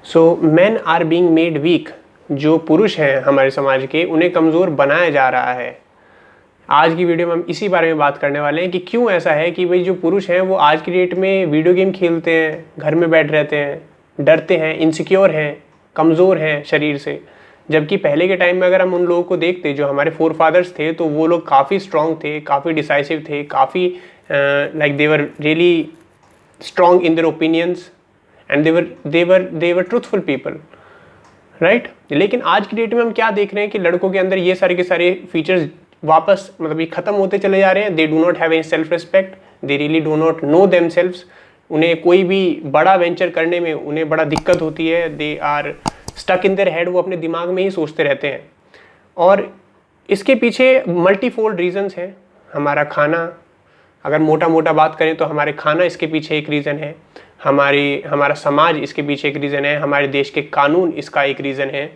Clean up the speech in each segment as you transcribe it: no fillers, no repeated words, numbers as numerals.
So men are being made weak. जो पुरुष हैं हमारे समाज के, उन्हें कमज़ोर बनाया जा रहा है। आज की वीडियो में हम इसी बारे में बात करने वाले हैं कि क्यों ऐसा है कि भाई जो पुरुष हैं वो आज की डेट में वीडियो गेम खेलते हैं, घर में बैठ रहते हैं, डरते हैं, इनसिक्योर हैं, कमज़ोर हैं शरीर से। जबकि पहले के टाइम में अगर हम उन लोगों को देखते जो हमारे फोर फादर्स थे, तो वो लोग काफ़ी स्ट्रॉन्ग थे, काफ़ी डिसाइसिव थे, काफ़ी like they were really strong in their opinions and they were truthful people, right. लेकिन आज की डेट में हम क्या देख रहे हैं कि लड़कों के अंदर ये सारे के सारे फीचर्स वापस मतलब ये खत्म होते चले जा रहे हैं। They do not have any self respect, they really do not know themselves. उन्हें कोई भी बड़ा वेंचर करने में उन्हें बड़ा दिक्कत होती है। They are stuck in their head, वो अपने दिमाग में ही सोचते रहते हैं। और इसके पीछे मल्टीफोल्ड रीजंस हैं। हमारा खाना, अगर मोटा मोटा बात करें तो हमारे खाना इसके पीछे एक रीज़न है, हमारा समाज इसके पीछे एक रीज़न है, हमारे देश के कानून इसका एक रीज़न है,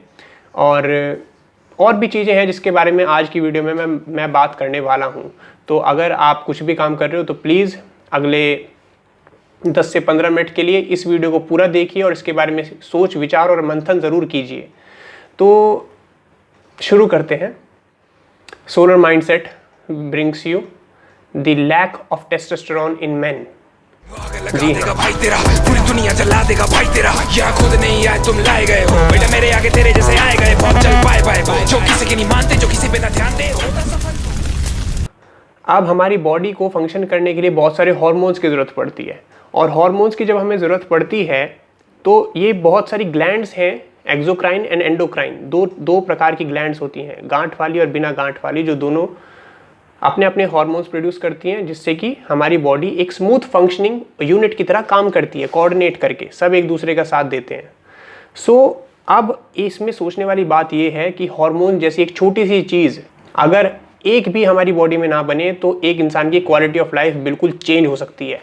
और भी चीज़ें हैं जिसके बारे में आज की वीडियो में मैं बात करने वाला हूं। तो अगर आप कुछ भी काम कर रहे हो तो प्लीज़ अगले 10 से 15 मिनट के लिए इस वीडियो को पूरा देखिए और इसके बारे में सोच विचार और मंथन ज़रूर कीजिए। तो शुरू करते हैं। Solar mindset brings you the lack of testosterone in men. जी हाँ, भाई तेरा पूरी दुनिया जला देगा भाई तेरा, यहाँ खुद नहीं आए तुम लाए गए हो बेटा, मेरे आगे तेरे जैसे आए गए बहुत चल बाय बाय बाय, जो किसी की नहीं मानते, जो किसी पे ना ध्यान दे। अब हमारी बॉडी को फंक्शन करने के लिए बहुत सारे हार्मोन्स की ज़रूरत पड़ती है, और हार्मोन्स की जब हमें ज़रूरत पड़ती है तो ये बहुत सारी ग्लैंड्स हैं, एक्सोक्राइन एंड एंडोक्राइन, दो प्रकार की ग्लैंड्स होती हैं, गांठ वाली और बिना गांठ वाली, जो दोनों अपने अपने हार्मोन्स प्रोड्यूस करती हैं, जिससे कि हमारी बॉडी एक स्मूथ फंक्शनिंग यूनिट की तरह काम करती है, कोऑर्डिनेट करके सब एक दूसरे का साथ देते हैं। अब इसमें सोचने वाली बात यह है कि हार्मोन जैसी एक छोटी सी चीज़ अगर एक भी हमारी बॉडी में ना बने तो एक इंसान की क्वालिटी ऑफ लाइफ बिल्कुल चेंज हो सकती है।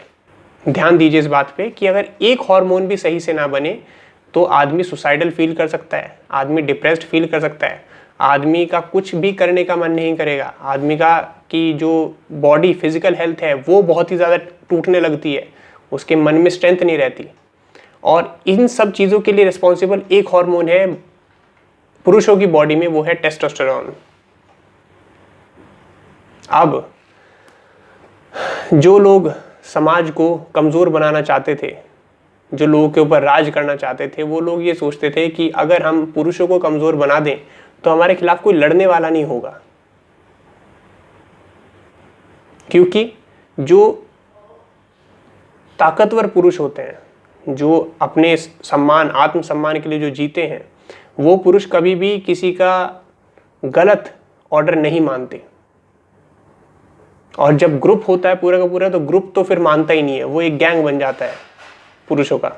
ध्यान दीजिए इस बात पे कि अगर एक हार्मोन भी सही से ना बने तो आदमी सुसाइडल फील कर सकता है, आदमी डिप्रेस्ड फील कर सकता है, आदमी का कुछ भी करने का मन नहीं करेगा, आदमी का की जो बॉडी फिजिकल हेल्थ है वो बहुत ही ज़्यादा टूटने लगती है, उसके मन में स्ट्रेंथ नहीं रहती। और इन सब चीज़ों के लिए रिस्पॉन्सिबल एक हार्मोन है पुरुषों की बॉडी में, वो है टेस्टोस्टेरोन। अब जो लोग समाज को कमज़ोर बनाना चाहते थे, जो लोगों के ऊपर राज करना चाहते थे, वो लोग ये सोचते थे कि अगर हम पुरुषों को कमज़ोर बना दें तो हमारे खिलाफ कोई लड़ने वाला नहीं होगा, क्योंकि जो ताकतवर पुरुष होते हैं, जो अपने सम्मान आत्मसम्मान के लिए जो जीते हैं, वो पुरुष कभी भी किसी का गलत ऑर्डर नहीं मानते। और जब ग्रुप होता है पूरा का पूरा, तो ग्रुप तो फिर मानता ही नहीं है, वो एक गैंग बन जाता है पुरुषों का।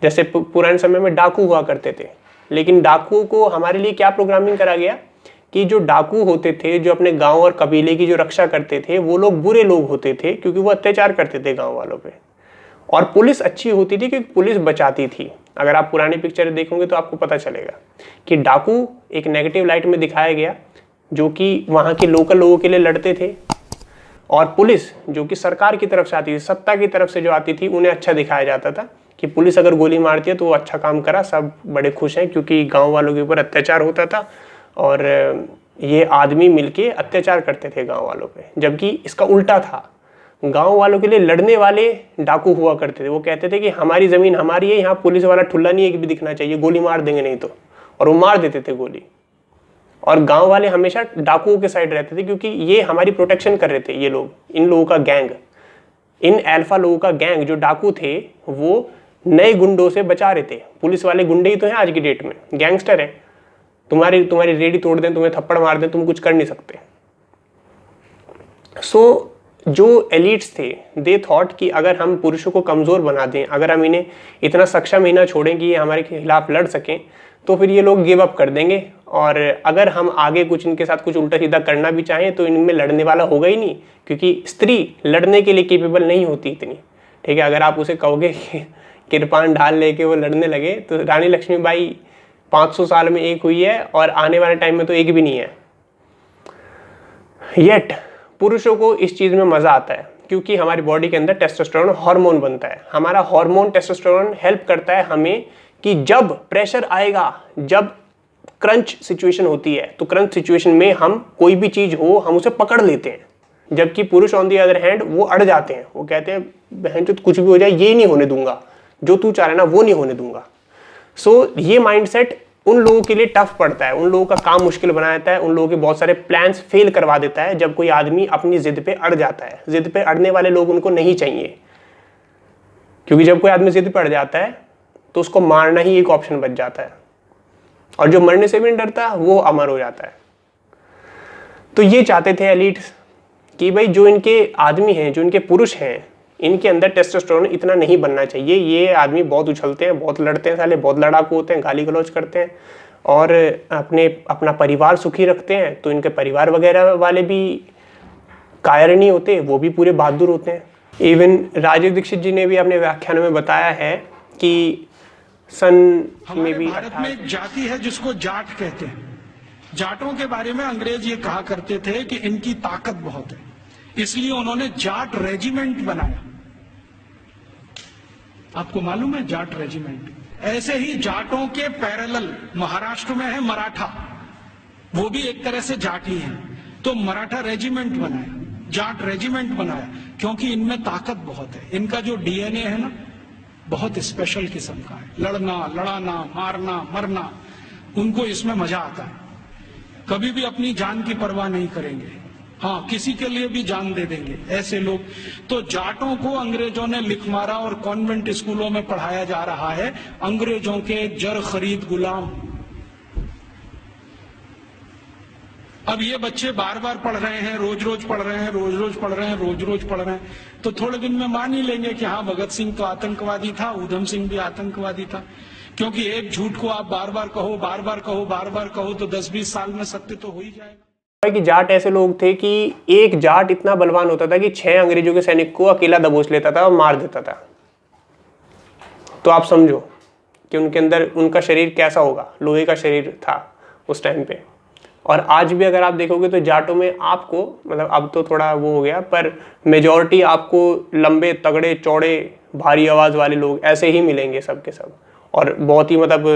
जैसे पुराने समय में डाकू हुआ करते थे, लेकिन डाकू को हमारे लिए क्या प्रोग्रामिंग करा गया कि जो डाकू होते थे, जो अपने गांव और कबीले की जो रक्षा करते थे, वो लोग बुरे लोग होते थे क्योंकि वो अत्याचार करते थे गांव वालों पे। और पुलिस अच्छी होती थी क्योंकि पुलिस बचाती थी। अगर आप पुरानी पिक्चर देखोगे तो आपको पता चलेगा कि डाकू एक नेगेटिव लाइट में दिखाया गया, जो कि वहाँ के लोकल लोगों के लिए लड़ते थे, और पुलिस जो कि सरकार की तरफ से आती थी, सत्ता की तरफ से जो आती थी, उन्हें अच्छा दिखाया जाता था कि पुलिस अगर गोली मारती है तो वो अच्छा काम करा, सब बड़े खुश हैं क्योंकि गांव वालों के ऊपर अत्याचार होता था और ये आदमी मिलके अत्याचार करते थे गांव वालों पे। जबकि इसका उल्टा था, गांव वालों के लिए लड़ने वाले डाकू हुआ करते थे। वो कहते थे कि हमारी ज़मीन हमारी है, यहाँ पुलिस वाला ठुल्ला नहीं एक भी दिखना चाहिए, गोली मार देंगे नहीं तो, और वो मार देते थे गोली। और गांव वाले हमेशा डाकुओं के साइड रहते थे क्योंकि ये हमारी प्रोटेक्शन कर रहे थे। ये लोग, इन लोगों का गैंग, इन अल्फा लोगों का गैंग जो डाकू थे, वो नए गुंडों से बचा रहे थे। पुलिस वाले गुंडे ही तो हैं आज की डेट में, गैंगस्टर हैं। तुम्हारी रेडी तोड़ दें, तुम्हें थप्पड़ मार दें, तुम कुछ कर नहीं सकते। जो एलिट्स थे, दे थॉट कि अगर हम पुरुषों को कमज़ोर बना दें, अगर हम इन्हें इतना सक्षम ही ना छोड़ें कि ये हमारे खिलाफ लड़ सकें, तो फिर ये लोग गिव अप कर देंगे। और अगर हम आगे कुछ इनके साथ कुछ उल्टा सीधा करना भी चाहें तो इनमें लड़ने वाला होगा ही नहीं, क्योंकि स्त्री लड़ने के लिए केपेबल नहीं होती इतनी। ठीक है, अगर आप उसे कहोगे कि कृपान ढाल लेके वो लड़ने लगे, तो रानी लक्ष्मीबाई 500 साल में एक हुई है और आने वाले टाइम में तो एक भी नहीं है। येट पुरुषों को इस चीज़ में मज़ा आता है क्योंकि हमारी बॉडी के अंदर टेस्टोस्टेरोन हार्मोन बनता है। हमारा हार्मोन टेस्टोस्टेरोन हेल्प करता है हमें कि जब प्रेशर आएगा, जब क्रंच सिचुएशन होती है, तो क्रंच सिचुएशन में हम कोई भी चीज हो हम उसे पकड़ लेते हैं, जबकि पुरुष ऑन दी अदर हैंड वो अड़ जाते हैं। वो कहते हैं बहन तो कुछ भी हो जाए ये नहीं होने दूंगा, जो तू चाह रहा है ना वो नहीं होने दूंगा। सो ये माइंडसेट उन लोगों के लिए टफ पड़ता है, उन लोगों का काम मुश्किल बना देता है, उन लोगों के बहुत सारे प्लान्स फेल करवा देता है जब कोई आदमी अपनी जिद पे अड़ जाता है। जिद पे अड़ने वाले लोग उनको नहीं चाहिए, क्योंकि जब कोई आदमी जिद पे अड़ जाता है तो उसको मारना ही एक ऑप्शन बच जाता है, और जो मरने से भी नहीं डरता वो अमर हो जाता है। तो ये चाहते थे एलीट्स कि भाई जो इनके आदमी हैं, जो इनके पुरुष हैं, इनके अंदर टेस्टोस्टेरोन इतना नहीं बनना चाहिए। ये आदमी बहुत उछलते हैं, बहुत लड़ते हैं, साले बहुत लड़ाकू होते हैं, गाली गलौज करते हैं और अपना परिवार सुखी रखते हैं, तो इनके परिवार वगैरह वाले भी कायर नहीं होते, वो भी पूरे बहादुर होते हैं। इवन राजीव दीक्षित जी ने भी अपने व्याख्यान में बताया है कि सन में भी भारत में एक जाति है जिसको जाट कहते हैं। जाटों के बारे में अंग्रेज ये कहा करते थे कि इनकी ताकत बहुत है, इसलिए उन्होंने जाट रेजिमेंट बनाया। आपको मालूम है जाट रेजिमेंट? ऐसे ही जाटों के पैरेलल महाराष्ट्र में है मराठा, वो भी एक तरह से जाट ही है, तो मराठा रेजिमेंट बनाया, जाट रेजिमेंट बनाया, क्योंकि इनमें ताकत बहुत है। इनका जो डीएनए है ना बहुत स्पेशल किस्म का है, लड़ना, लड़ाना, मारना, मरना, उनको इसमें मजा आता है। कभी भी अपनी जान की परवाह नहीं करेंगे, हाँ किसी के लिए भी जान दे देंगे ऐसे लोग। तो जाटों को अंग्रेजों ने लिख मारा और कॉन्वेंट स्कूलों में पढ़ाया जा रहा है अंग्रेजों के जर खरीद गुलाम। अब ये बच्चे बार बार पढ़ रहे हैं, रोज रोज पढ़ रहे हैं, रोज रोज पढ़ रहे हैं, रोज रोज पढ़ रहे हैं, तो थोड़े दिन में मान ही लेंगे कि हाँ भगत सिंह तो आतंकवादी था, ऊधम सिंह भी आतंकवादी था। क्योंकि एक झूठ को आप बार बार कहो, बार बार कहो, बार बार कहो, तो 10-20 साल में सत्य तो हो ही जाएगा। कि जाट ऐसे लोग थे कि एक जाट इतना बलवान होता था कि 6 अंग्रेजों के सैनिक को अकेला दबोच लेता था और मार देता था। तो आप समझो कि उनके अंदर उनका शरीर कैसा होगा, लोहे का शरीर था उस टाइम पे। और आज भी अगर आप देखोगे तो जाटों में आपको, मतलब अब तो थोड़ा वो हो गया, पर मेजॉरिटी आपको लंबे तगड़े चौड़े भारी आवाज वाले लोग ऐसे ही मिलेंगे सब के सब, और बहुत ही मतलब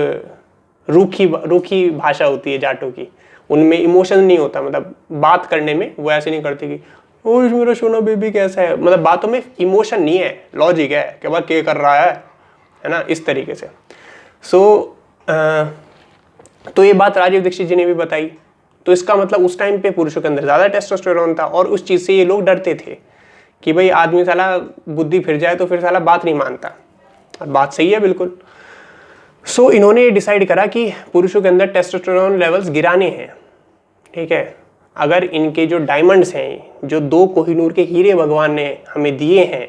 रूखी भाषा होती है जाटों की। उनमें इमोशन नहीं होता, मतलब बात करने में वो ऐसे नहीं करते कि ओ मेरा सोना बेबी कैसा है, मतलब बातों में इमोशन नहीं है, लॉजिक है कि भाई क्या कर रहा है ना, इस तरीके से। तो ये बात राजीव दीक्षित जी ने भी बताई। तो इसका मतलब उस टाइम पे पुरुषों के अंदर ज़्यादा टेस्टोस्टेरोन था, और उस चीज़ से ये लोग डरते थे कि भाई आदमी साला बुद्धि फिर जाए तो फिर साला बात नहीं मानता, और बात सही है बिल्कुल। सो इन्होंने डिसाइड करा कि पुरुषों के अंदर टेस्टोस्टेरोन लेवल्स गिराने हैं, ठीक है। अगर इनके जो डायमंड्स हैं, जो 2 कोहिनूर के हीरे भगवान ने हमें दिए हैं,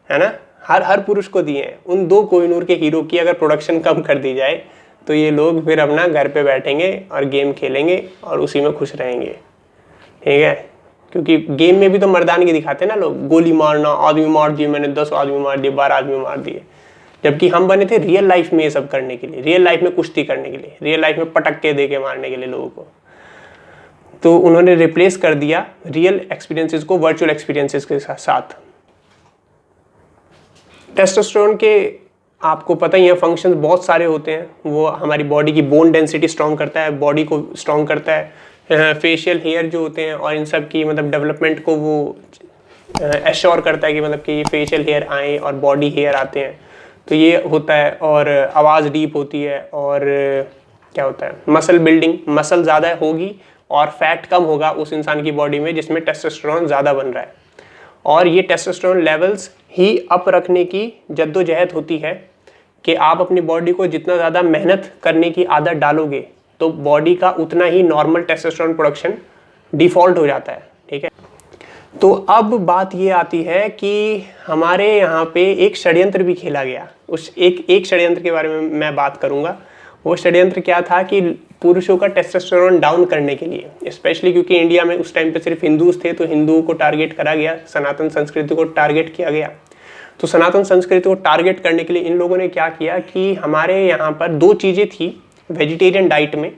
है ना, हर पुरुष को दिए हैं, उन 2 कोहिनूर के हीरो की अगर प्रोडक्शन कम कर दी जाए तो ये लोग फिर अपना घर पे बैठेंगे और गेम खेलेंगे और उसी में खुश रहेंगे, ठीक है। क्योंकि गेम में भी तो मर्दानगी दिखाते हैं ना लोग, गोली मारना, आदमी मार दिए मैंने, 10 आदमी मार दिए, 12 आदमी मार दिए, जबकि हम बने थे रियल लाइफ में ये सब करने के लिए, रियल लाइफ में कुश्ती करने के लिए, रियल लाइफ में पटक्के दे के मारने के लिए लोगों को। तो उन्होंने रिप्लेस कर दिया रियल एक्सपीरियंसेस को वर्चुअल एक्सपीरियंसेस के साथ। टेस्टोस्टेरोन के आपको पता ही है फंक्शंस बहुत सारे होते हैं। वो हमारी बॉडी की बोन डेंसिटी स्ट्रॉन्ग करता है, बॉडी को स्ट्रॉन्ग करता है, फेशियल हेयर जो होते हैं और इन सब की मतलब डेवलपमेंट को वो एश्योर करता है कि मतलब कि ये फेशियल हेयर आए और बॉडी हेयर आते हैं, तो ये होता है। और आवाज़ डीप होती है, और क्या होता है, मसल बिल्डिंग, मसल ज़्यादा होगी और फैट कम होगा उस इंसान की बॉडी में जिसमें टेस्टोस्टेरोन ज़्यादा बन रहा है। और ये टेस्टोस्टेरोन लेवल्स ही अप रखने की जद्दोजहद होती है कि आप अपनी बॉडी को जितना ज़्यादा मेहनत करने की आदत डालोगे तो बॉडी का उतना ही नॉर्मल टेस्टोस्टेरोन प्रोडक्शन डिफ़ॉल्ट हो जाता है, ठीक है। तो अब बात ये आती है कि हमारे यहाँ पे एक षड्यंत्र भी खेला गया। उस एक षड्यंत्र के बारे में मैं बात करूँगा। वो षड्यंत्र क्या था कि पुरुषों का टेस्टोस्टेरोन डाउन करने के लिए, स्पेशली क्योंकि इंडिया में उस टाइम पे सिर्फ हिंदूज थे, तो हिंदुओं को टारगेट करा गया, सनातन संस्कृति को टारगेट किया गया। तो सनातन संस्कृति को टारगेट करने के लिए इन लोगों ने क्या किया कि हमारे यहाँ पर 2 चीज़ें थी वेजिटेरियन डाइट में।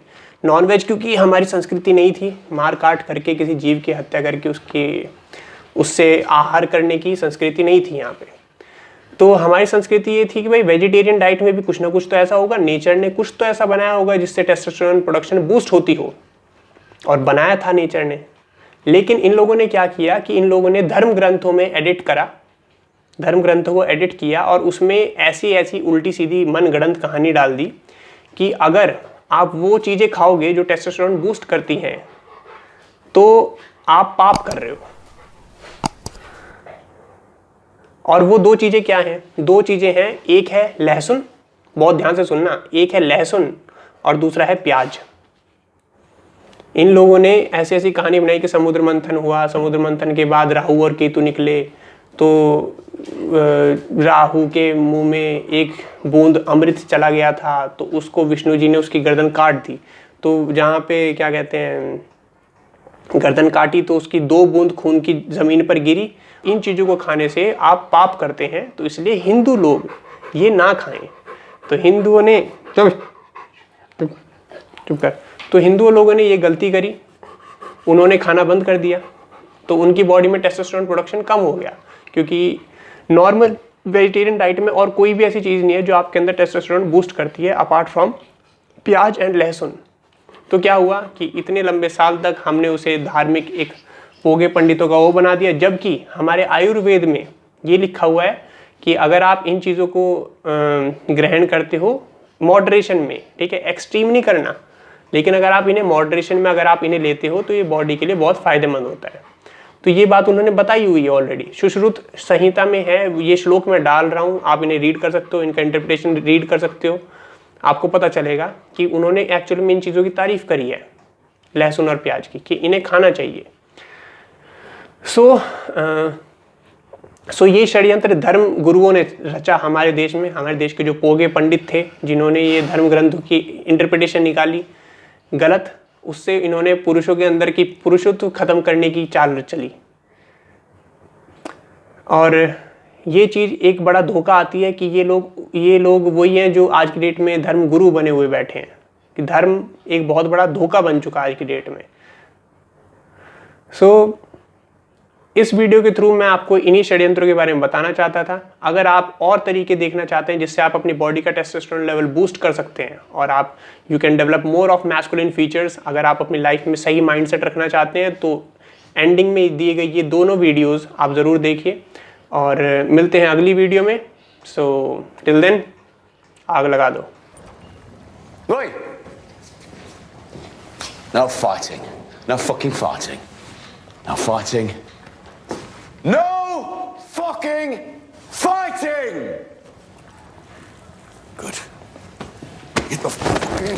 नॉन वेज क्योंकि हमारी संस्कृति नहीं थी, मार काट करके किसी जीव की हत्या करके उससे आहार करने की संस्कृति नहीं थी यहाँ पे। तो हमारी संस्कृति ये थी कि भाई वेजिटेरियन डाइट में भी कुछ ना कुछ तो ऐसा होगा, नेचर ने कुछ तो ऐसा बनाया होगा जिससे टेस्टोस्टेरोन प्रोडक्शन बूस्ट होती हो, और बनाया था नेचर ने। लेकिन इन लोगों ने क्या किया कि इन लोगों ने धर्म ग्रंथों में एडिट करा, धर्म ग्रंथों को एडिट किया और उसमें ऐसी ऐसी उल्टी सीधी मनगढ़ंत कहानी डाल दी कि अगर आप वो चीज़ें खाओगे जो टेस्टोस्टेरोन बूस्ट करती हैं तो आप पाप कर रहे हो। और वो दो चीज़ें क्या हैं? दो चीज़ें हैं, एक है लहसुन, बहुत ध्यान से सुनना, एक है लहसुन और दूसरा है प्याज। इन लोगों ने ऐसी ऐसी कहानी बनाई कि समुद्र मंथन हुआ, समुद्र मंथन के बाद राहु और केतु निकले, तो राहु के मुंह में एक बूंद अमृत चला गया था, तो उसको विष्णु जी ने उसकी गर्दन काट दी। तो जहाँ पे क्या कहते हैं, गर्दन काटी तो उसकी 2 बूंद खून की ज़मीन पर गिरी। इन चीज़ों को खाने से आप पाप करते हैं, तो इसलिए हिंदू लोग ये ना खाएं। तो हिंदुओं ने चुप कर, तो हिंदू लोगों ने ये गलती करी, उन्होंने खाना बंद कर दिया, तो उनकी बॉडी में टेस्टोस्टेरोन प्रोडक्शन कम हो गया, क्योंकि नॉर्मल वेजिटेरियन डाइट में और कोई भी ऐसी चीज़ नहीं है जो आपके अंदर टेस्टोस्टेरोन बूस्ट करती है अपार्ट फ्रॉम प्याज एंड लहसुन। तो क्या हुआ कि इतने लंबे साल तक हमने उसे धार्मिक एक पोगे पंडितों का वो बना दिया, जबकि हमारे आयुर्वेद में ये लिखा हुआ है कि अगर आप इन चीज़ों को ग्रहण करते हो मॉडरेशन में, ठीक है, एक्सट्रीम नहीं करना, लेकिन अगर आप इन्हें मॉडरेशन में अगर आप इन्हें लेते हो तो ये बॉडी के लिए बहुत फ़ायदेमंद होता है। तो ये बात उन्होंने बताई हुई है ऑलरेडी, सुश्रुत संहिता में है, ये श्लोक मैं डाल रहा हूँ, आप इन्हें रीड कर सकते हो, इनका इंटरप्रिटेशन रीड कर सकते हो, आपको पता चलेगा कि उन्होंने एक्चुअली में इन चीज़ों की तारीफ करी है, लहसुन और प्याज की, कि इन्हें खाना चाहिए। सो ये षड्यंत्र धर्म गुरुओं ने रचा हमारे देश में, हमारे देश के जो पोगे पंडित थे जिन्होंने ये धर्म ग्रंथों की इंटरप्रिटेशन निकाली गलत, उससे इन्होंने पुरुषों के अंदर की पुरुषत्व खत्म करने की चाल चली। और ये चीज़ एक बड़ा धोखा आती है कि ये लोग वही हैं जो आज की डेट में धर्म गुरु बने हुए बैठे हैं, कि धर्म एक बहुत बड़ा धोखा बन चुका है आज की डेट में। सो इस वीडियो के थ्रू मैं आपको इन्हीं षड्यंत्रों के बारे में बताना चाहता था। अगर आप और तरीके देखना चाहते हैं जिससे आप अपनी बॉडी का टेस्टोस्टेरोन लेवल बूस्ट कर सकते हैं और आप you can develop more of masculine features, अगर आप अपनी लाइफ में सही माइंडसेट रखना चाहते हैं तो एंडिंग में दिए गए ये दोनों वीडियोज़ आप ज़रूर देखिए, और मिलते हैं अगली वीडियो में। सो टिल देन आग लगा दो। No fighting. No fucking fighting. No fighting. No fucking fighting! Good. Get the fucking